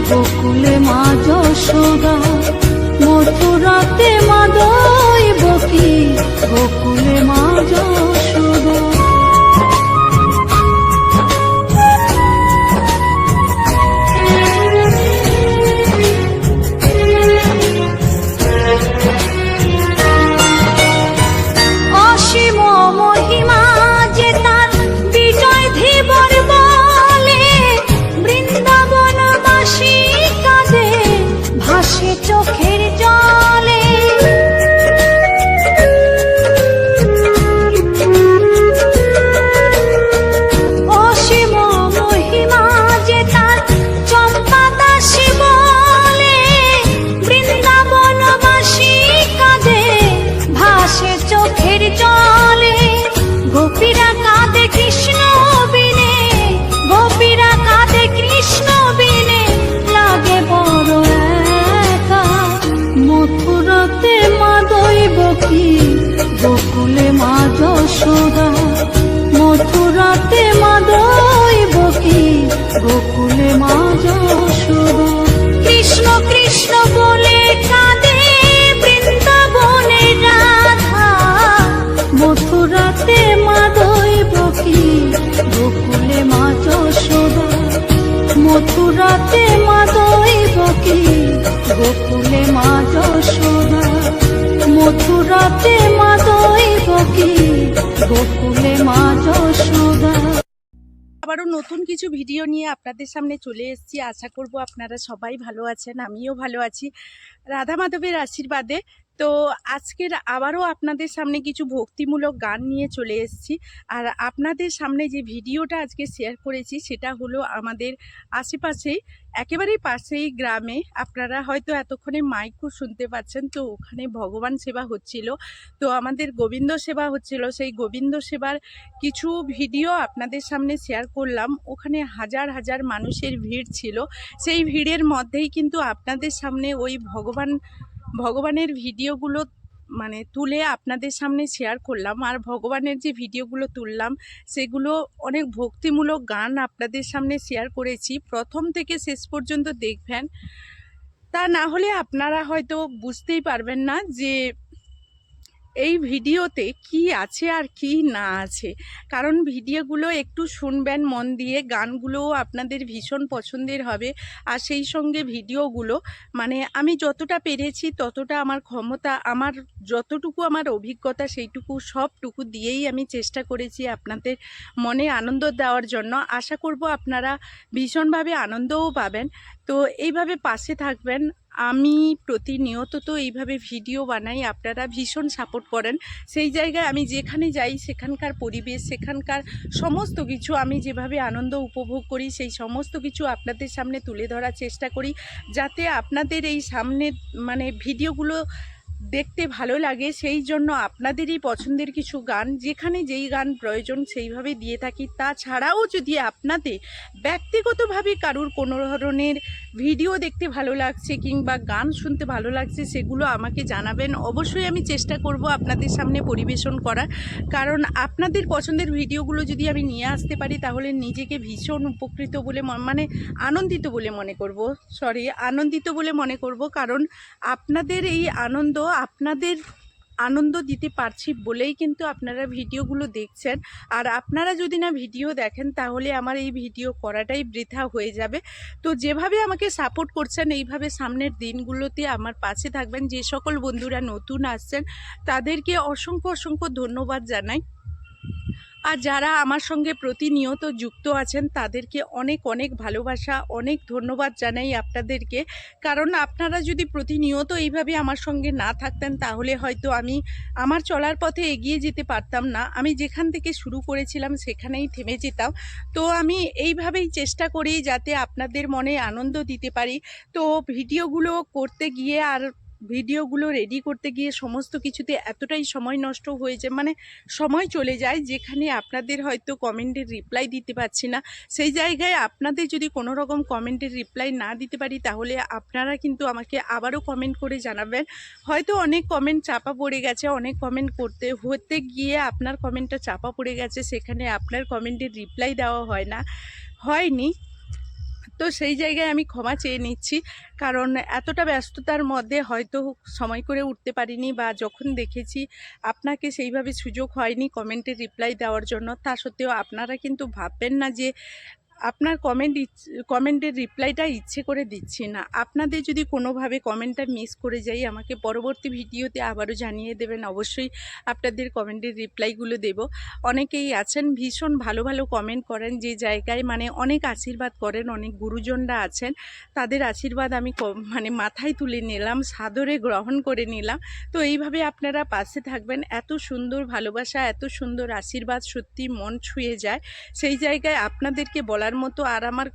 গোকুলে মা যশোদা মথুরাতে মা দৈবকী গোকুলে মা যশোদা অসীম মহিমা যে তার বিজয় ধীবর বলে বৃন্দাবনবাসী কাঁদে ভাসে চোখের জলে অসীম মহিমা যে তার চম্পা দাসী বলে বৃন্দাবনবাসী কাঁদে ভাসে চোখের জলে গোপীরা কাঁদে কৃষ্ণ বিনে গোপীরা কাঁদে কৃষ্ণ বিনে লাগে বড় একা মথুরাতে মা দৈবকী গোকুলে মা যশোদা মথুরাতে মা দৈবকী গোকুলে মা যশোদা কৃষ্ণ কৃষ্ণ বলে কাঁদে বৃন্দাবনে রাধা মথুরাতে মা দৈবকী গোকুলে মা যশোদা মথুরাতে মা দৈবকী গোকুলে মা যশোদা মথুরাতে মা দৈবকী গোকুলে মা যশোদা। আবারও নতুন কিছু ভিডিও নিয়ে আপনাদের সামনে চলে এসেছি। আশা করব আপনারা সবাই ভালো আছেন, আমিও ভালো আছি রাধা মাধবের আশীর্বাদে। তো আজকের আবারও আপনাদের সামনে কিছু ভক্তিমূলক গান নিয়ে চলে এসেছি। আর আপনাদের সামনে যে ভিডিওটা আজকে শেয়ার করেছি সেটা হলো আমাদের আশেপাশেই একেবারেই পাশেই গ্রামে। আপনারা হয়তো এতক্ষণে মাইকও শুনতে পাচ্ছেন। তো ওখানে ভগবান সেবা হচ্ছিল, তো আমাদের গোবিন্দ সেবা হচ্ছিল। সেই গোবিন্দ সেবার কিছু ভিডিও আপনাদের সামনে শেয়ার করলাম। ওখানে হাজার হাজার মানুষের ভিড় ছিল। সেই ভিড়ের মধ্যেই কিন্তু আপনাদের সামনে ওই ভগবানের ভিডিওগুলো মানে তুলে আপনাদের সামনে শেয়ার করলাম। আর ভগবানের যে ভিডিওগুলো তুললাম সেগুলো অনেক ভক্তিমূলক গান আপনাদের সামনে শেয়ার করেছি। প্রথম থেকে শেষ পর্যন্ত দেখবেন, তা না হলে আপনারা হয়তো বুঝতেই পারবেন না যে এই ভিডিওতে কি আছে আর কি না আছে। কারণ ভিডিওগুলো একটু শুনবেন মন দিয়ে, গানগুলোও আপনাদের ভীষণ পছন্দের হবে। আর সেই সঙ্গে ভিডিওগুলো মানে আমি যতটা পেরেছি ততটা আমার ক্ষমতা, আমার যতটুকু আমার অভিজ্ঞতা সেইটুকু সবটুকু দিয়েই আমি চেষ্টা করেছি আপনাদের মনে আনন্দ দেওয়ার জন্য। আশা করব আপনারা ভীষণভাবে আনন্দও পাবেন। তো এইভাবে পাশে থাকবেন। আমি প্রতিনিয়ত তো এইভাবে ভিডিও বানাই, আপনারা ভীষণ সাপোর্ট করেন। সেই জায়গায় আমি যেখানে যাই সেখানকার পরিবেশ, সেখানকার সমস্ত কিছু আমি যেভাবে আনন্দ উপভোগ করি সেই সমস্ত কিছু আপনাদের সামনে তুলে ধরার চেষ্টা করি, যাতে আপনাদের এই সামনের মানে ভিডিওগুলো দেখতে ভালো লাগে। সেই জন্য আপনাদেরই পছন্দের কিছু গান, যেখানে যেই গান প্রয়োজন সেইভাবে দিয়ে থাকি। তাছাড়াও যদি আপনাদের ব্যক্তিগতভাবে কারুর কোনো ধরনের ভিডিও দেখতে ভালো লাগছে কিংবা গান শুনতে ভালো লাগছে সেগুলো আমাকে জানাবেন। অবশ্যই আমি চেষ্টা করব আপনাদের সামনে পরিবেশন করার, কারণ আপনাদের পছন্দের ভিডিওগুলো যদি আমি নিয়ে আসতে পারি তাহলে নিজেকে ভীষণ উপকৃত বলে মানে আনন্দিত বলে মনে করব, আনন্দিত বলে মনে করব, কারণ আপনাদের এই আপনাদের আনন্দ দিতে পারছি বলেই কিন্তু আপনারা ভিডিওগুলো দেখছেন। আর আপনারা যদি না ভিডিও দেখেন তাহলে আমার এই ভিডিও করাটাই বৃথা হয়ে যাবে। তো যেভাবে আমাকে সাপোর্ট করছেন এইভাবে সামনের দিনগুলোতে আমার পাশে থাকবেন। যে সকল বন্ধুরা নতুন আসছেন তাদেরকে অসংখ্য অসংখ্য ধন্যবাদ জানাই। আর যারা আমার সঙ্গে প্রতিনিয়ত যুক্ত আছেন তাদেরকে অনেক অনেক ভালোবাসা, অনেক ধন্যবাদ জানাই আপনাদেরকে। কারণ আপনারা যদি প্রতিনিয়ত এইভাবে আমার সঙ্গে না থাকতেন তাহলে হয়তো আমি আমার চলার পথে এগিয়ে যেতে পারতাম না। আমি যেখান থেকে শুরু করেছিলাম সেখানেই থেমে যেতাম। তো আমি এইভাবেই চেষ্টা করি যাতে আপনাদের মনে আনন্দ দিতে পারি। তো ভিডিওগুলো করতে গিয়ে আর ভিডিওগুলো রেডি করতে গিয়ে সমস্ত কিছুতে এতটাই সময় নষ্ট হয়ে যায়, মানে সময় চলে যায়, যেখানে আপনাদের হয়তো কমেন্টের রিপ্লাই দিতে পারছি না। সেই জায়গায় আপনাদের যদি কোনো রকম কমেন্টের রিপ্লাই না দিতে পারি তাহলে আপনারা কিন্তু আমাকে আবারও কমেন্ট করে জানাবেন। হয়তো অনেক কমেন্ট চাপা পড়ে গেছে, অনেক কমেন্ট হতে গিয়ে আপনার কমেন্টটা চাপা পড়ে গেছে, সেখানে আপনার কমেন্টের রিপ্লাই দেওয়া হয়নি। তো সেই জায়গায় আমি ক্ষমা চেয়ে নিচ্ছি, কারণ এতটা ব্যস্ততার মধ্যে হয়তো সময় করে উঠতে পারিনি, বা যখন দেখেছি আপনাকে সেইভাবে সুযোগ হয়নি কমেন্টের রিপ্লাই দেওয়ার জন্য। তা সত্ত্বেও আপনারা কিন্তু ভাববেন না যে আপনার কমেন্টের রিপ্লাইটা ইচ্ছে করে দিচ্ছি না। আপনাদের যদি কোনোভাবে কমেন্টটা মিস করে যাই আমাকে পরবর্তী ভিডিওতে আবারও জানিয়ে দেবেন, অবশ্যই আপনাদের কমেন্টের রিপ্লাইগুলো দেব। অনেকেই আছেন ভীষণ ভালো ভালো কমেন্ট করেন, যে জায়গায় মানে অনেক আশীর্বাদ করেন, অনেক গুরুজনরা আছেন, তাদের আশীর্বাদ আমি মানে মাথায় তুলে নিলাম, সাদরে গ্রহণ করে নিলাম। তো এইভাবে আপনারা পাশে থাকবেন। এত সুন্দর ভালোবাসা, এত সুন্দর আশীর্বাদ সত্যি মন ছুঁয়ে যায়। সেই জায়গায় আপনাদেরকে বলার মতো আর আমার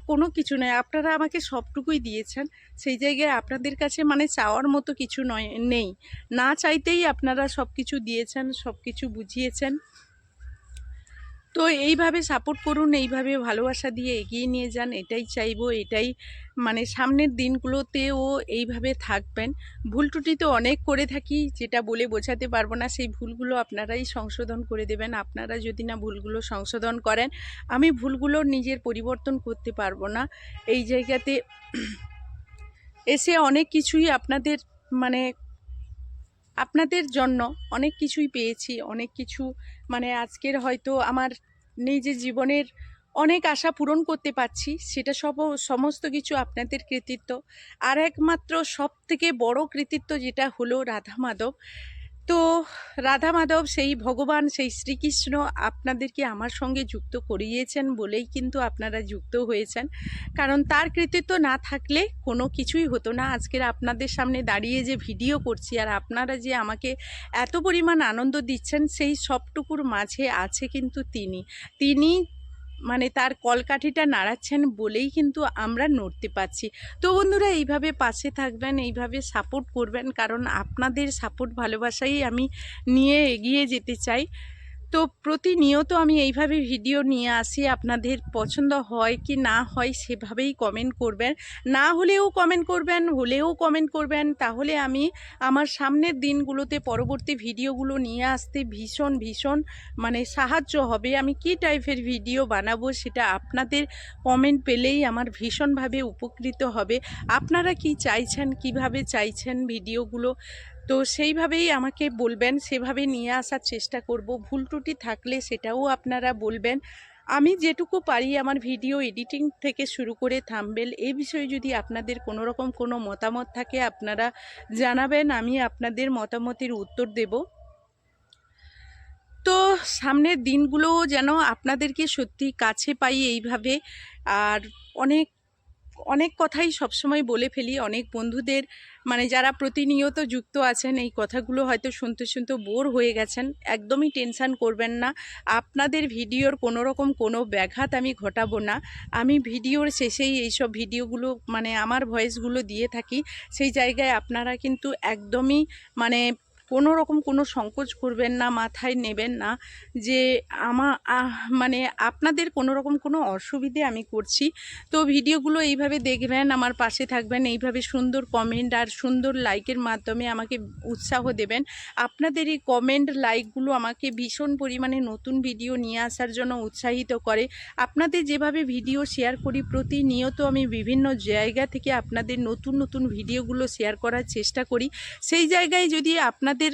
কোনো কিছু নয়। আপনারা আমাকে সবটুকুই দিয়েছেন, সেই জায়গায় আপনাদের কাছে মানে চাওয়ার মতো কিছু নেই। না চাইতেই আপনারা সব কিছু দিয়েছেন, সব কিছু বুঝিয়েছেন। তো এইভাবে সাপোর্ট করুন, এইভাবে ভালোবাসা দিয়ে এগিয়ে নিয়ে যান, এটাই চাইবো। এটাই মানে সামনের দিনগুলোতেও এইভাবে থাকবেন। ভুল ত্রুটি তো অনেক করে থাকি, যেটা বলে বোঝাতে পারবো না। সেই ভুলগুলো আপনারাই সংশোধন করে দেবেন। আপনারা যদি না ভুলগুলো সংশোধন করেন আমি ভুলগুলো নিজের পরিবর্তন করতে পারবো না। এই জায়গাতে এসে অনেক কিছুই আপনাদের জন্য অনেক কিছুই পেয়েছি, অনেক কিছু মানে আজকের হয়তো আমার নিজের জীবনের অনেক আশা পূরণ করতে পারছি, সেটা সমস্ত কিছু আপনাদের কৃতিত্ব। আর একমাত্র সব থেকে বড় কৃতিত্ব যেটা হলো রাধা মাধব। তো রাধা মাধব সেই ভগবান, সেই শ্রীকৃষ্ণ আপনাদেরকে আমার সঙ্গে যুক্ত করিয়েছেন বলেই কিন্তু আপনারা যুক্ত হয়েছেন। কারণ তার কৃতিত্ব না থাকলে কোনো কিছুই হতো না। আজকের আপনাদের সামনে দাঁড়িয়ে যে ভিডিও করছি আর আপনারা যে আমাকে এত পরিমাণ আনন্দ দিচ্ছেন, সেই সবটুকুর মাঝে আছে কিন্তু তিনি মানে তার কলকাঠিটা নাড়াচ্ছেন বলেই কিন্তু আমরা নড়তে পারছি। তো বন্ধুরা এইভাবে পাশে থাকবেন, এইভাবে সাপোর্ট করবেন, কারণ আপনাদের সাপোর্ট ভালোবাসাই আমি নিয়ে এগিয়ে যেতে চাই। তো প্রতিনিয়ত আমি এইভাবে ভিডিও নিয়ে আসি। আপনাদের পছন্দ হয় কি না হয় সেভাবেই কমেন্ট করবেন, না হলেও কমেন্ট করবেন, হলেও কমেন্ট করবেন। তাহলে আমি আমার সামনের দিনগুলোতে পরবর্তী ভিডিওগুলো নিয়ে আসতে ভীষণ মানে সাহায্য হবে। আমি কি টাইপের ভিডিও বানাবো সেটা আপনাদের কমেন্ট পেলেই আমার ভীষণভাবে উপকৃত হবে। আপনারা কি চাইছেন, কিভাবে চাইছেন ভিডিওগুলো, তো সেইভাবেই আমাকে বলবেন, সেভাবে নিয়ে আসার চেষ্টা করব। ভুল ত্রুটি থাকলে সেটাও আপনারা বলবেন। আমি যেটুকু পারি আমার ভিডিও এডিটিং থেকে শুরু করে থাম্বনেল এই বিষয়ে যদি আপনাদের কোনো রকম কোনো মতামত থাকে আপনারা জানাবেন, আমি আপনাদের মতামতের উত্তর দেব। তো সামনের দিনগুলো যেন আপনাদেরকে সত্যি কাছে পাই এইভাবে। আর অনেক কথাই সবসময় বলে ফেলি, অনেক বন্ধুদের মানে যারা প্রতিনিয়ত যুক্ত আছেন এই কথাগুলো হয়তো শুনতে বোর হয়ে গেছেন। একদমই টেনশন করবেন না, আপনাদের ভিডিওর কোনো রকম কোনো ব্যাঘাত আমি ঘটাবো না। আমি ভিডিওর শেষেই এইসব ভিডিওগুলো মানে আমার ভয়েসগুলো দিয়ে থাকি, সেই জায়গায় আপনারা কিন্তু একদমই মানে কোনো রকম কোনো সংকোচ করবেন না, মাথায় নেবেন না যে মানে আপনাদের কোনো রকম কোনো অসুবিধে আমি করছি। তো ভিডিওগুলো এইভাবে দেখবেন, আমার পাশে থাকবেন, এইভাবে সুন্দর কমেন্ট আর সুন্দর লাইকের মাধ্যমে আমাকে উৎসাহ দেবেন। আপনাদের এই কমেন্ট লাইকগুলো আমাকে ভীষণ পরিমাণে নতুন ভিডিও নিয়ে আসার জন্য উৎসাহিত করে। আপনাদের যেভাবে ভিডিও শেয়ার করি, প্রতিনিয়ত আমি বিভিন্ন জায়গা থেকে আপনাদের নতুন নতুন ভিডিওগুলো শেয়ার করার চেষ্টা করি। সেই জায়গায় যদি আপনাদের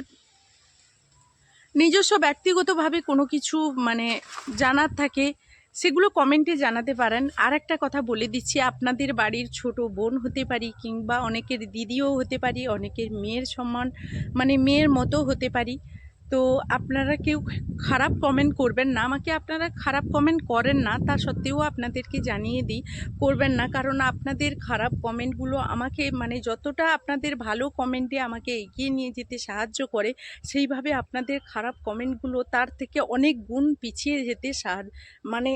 নিজস্ব ব্যক্তিগতভাবে কোনো কিছু মানে জানার থাকে, সেগুলো কমেন্টে জানাতে পারেন। আর একটা কথা বলে দিচ্ছি, আপনাদের বাড়ির ছোট বোন হতে পারি, কিংবা অনেকের দিদিও হতে পারি, অনেকের মেয়ের সমান মানে মেয়ের মতো হতে পারি। তো আপনারা কেউ খারাপ কমেন্ট করবেন না আমাকে। আপনারা খারাপ কমেন্ট করেন না, তা সত্ত্বেও আপনাদেরকে জানিয়ে দিই, করবেন না। কারণ আপনাদের খারাপ কমেন্টগুলো আমাকে মানে যতটা আপনাদের ভালো কমেন্টে আমাকে এগিয়ে নিয়ে যেতে সাহায্য করে, সেইভাবে আপনাদের খারাপ কমেন্টগুলো তার থেকে অনেক গুণ পিছিয়ে যেতে মানে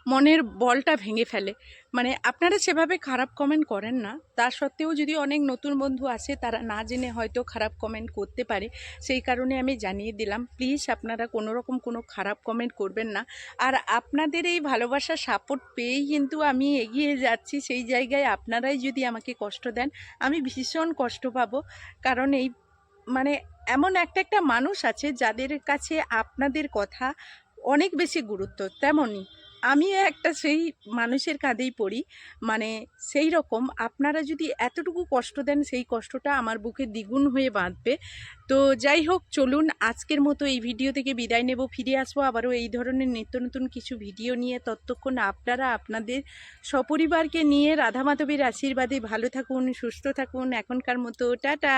মনের বলটা ভেঙে ফেলে। মানে আপনারা সেভাবে খারাপ কমেন্ট করেন না, তা সত্ত্বেও যদি অনেক নতুন বন্ধু আসে, তারা না জেনে হয়তো খারাপ কমেন্ট করতে পারে, সেই কারণে আমি জানিয়ে দিলাম। প্লিজ আপনারা কোনো রকম কোনো খারাপ কমেন্ট করবেন না। আর আপনাদের এই ভালোবাসা সাপোর্ট পেয়েই কিন্তু আমি এগিয়ে যাচ্ছি। সেই জায়গায় আপনারাই যদি আমাকে কষ্ট দেন, আমি ভীষণ কষ্ট পাবো। কারণ এই মানে এমন একটা মানুষ আছে যাদের কাছে আপনাদের কথা অনেক বেশি গুরুত্ব, তেমনই আমিও একটা সেই মানুষের কাঁধেই পড়ি। মানে সেই রকম আপনারা যদি এতটুকু কষ্ট দেন, সেই কষ্টটা আমার বুকে দ্বিগুণ হয়ে বাঁধবে। তো যাই হোক, চলুন আজকের মতো এই ভিডিও থেকে বিদায় নেব। ফিরে আসবো আবারও এই ধরনের নিত্য নতুন কিছু ভিডিও নিয়ে। ততক্ষণ আপনারা আপনাদের সপরিবারকে নিয়ে রাধা মাধবের আশীর্বাদে ভালো থাকুন, সুস্থ থাকুন। এখনকার মতো টাটা।